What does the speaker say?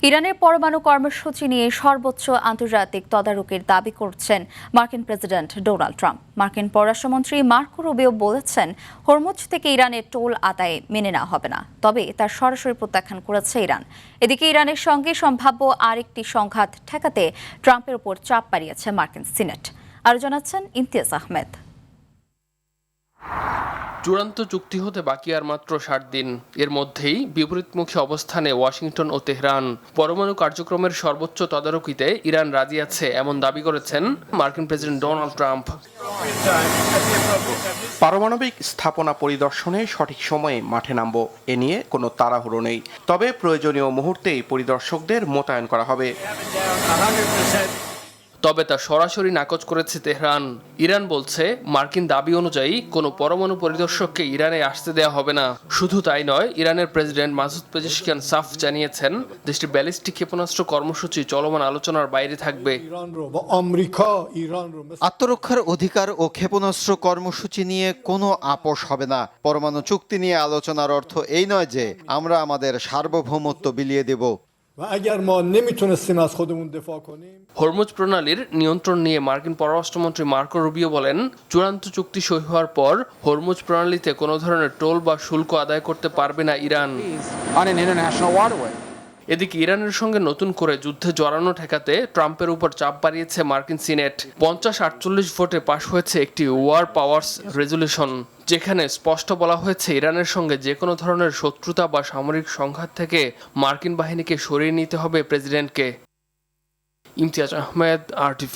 ইরানের পরমাণু কর্মসূচি নিয়ে সর্বোচ্চ আন্তর্জাতিক তদারকির দাবি করছেন মার্কিন প্রেসিডেন্ট ডোনাল্ড ট্রাম্প। মার্কিন পররাষ্ট্রমন্ত্রী মার্কো রুবিও বলেছেন, হরমুজ থেকে ইরানের টোল আদায় মেনে নেওয়া হবে না, তবে তার সরাসরি প্রত্যাখ্যান করেছে ইরান। এদিকে ইরানের সঙ্গে সম্ভাব্য আরেকটি সংঘাত ঠেকাতে ট্রাম্পের উপর চাপ বাড়িয়েছে মার্কিন সিনেট। আরও জানাচ্ছেন ইমতিয়াজ আহমেদ। চূড়ান্ত চুক্তি হতে বাকি আর মাত্র 60 দিন। এর মধ্যেই বিপরীতমুখী অবস্থানে ওয়াশিংটন ও তেহরান। পরমাণু কার্যক্রমের সর্বোচ্চ তদারকিতে ইরান রাজি আছে এমন দাবি করেছেন মার্কিন প্রেসিডেন্ট ডোনাল্ড ট্রাম্প। পারমাণবিক স্থাপনা পরিদর্শনে সঠিক সময়ে মাঠে নামব, এ নিয়ে কোনো তাড়াহুড়ো নেই। তবে প্রয়োজনীয় মুহূর্তেই পরিদর্শকদের মোতায়েন করা হবে। তবে তা সরাসরি নাকচ করেছে তেহরান। ইরান বলছে, মার্কিন দাবি অনুযায়ী কোনো পরমাণু পরিদর্শককে ইরানে আসতে দেওয়া হবে না। শুধু তাই নয়, ইরানের প্রেসিডেন্ট মাসুদ পেজেশকিয়ান সাফ জানিয়েছেন, দেশটির ব্যালিস্টিক ক্ষেপণাস্ত্র কর্মসূচি চলমান আলোচনার বাইরে থাকবে। আত্মরক্ষার অধিকার ও ক্ষেপণাস্ত্র কর্মসূচি নিয়ে কোনো আপোষ হবে না। পরমাণু চুক্তি নিয়ে আলোচনার অর্থ এই নয় যে আমরা আমাদের সার্বভৌমত্ব বিলিয়ে দেব। হরমুজ প্রণালীর নিয়ন্ত্রণ নিয়ে মার্কিন পররাষ্ট্রমন্ত্রী মার্কো রুবিও বলেন, চূড়ান্ত চুক্তি সই হওয়ার পর হরমুজ প্রণালীতে কোনো ধরনের টোল বা শুল্ক আদায় করতে পারবে না ইরান। এদিকে ইরানের সঙ্গে নতুন করে যুদ্ধে জড়ানো ঠেকাতে ট্রাম্পের উপর চাপ বাড়িয়েছে মার্কিন সিনেট। 50-48 ভোটে পাশ হয়েছে একটি ওয়ার পাওয়ার্স রেজুলেশন, যেখানে স্পষ্ট বলা হয়েছে ইরানের সঙ্গে যে কোনো ধরনের শত্রুতা বা সামরিক সংঘাত থেকে মার্কিন বাহিনীকে সরিয়ে নিতে হবে প্রেসিডেন্টকে। ইমতিয়াজ আহমেদ, RTV।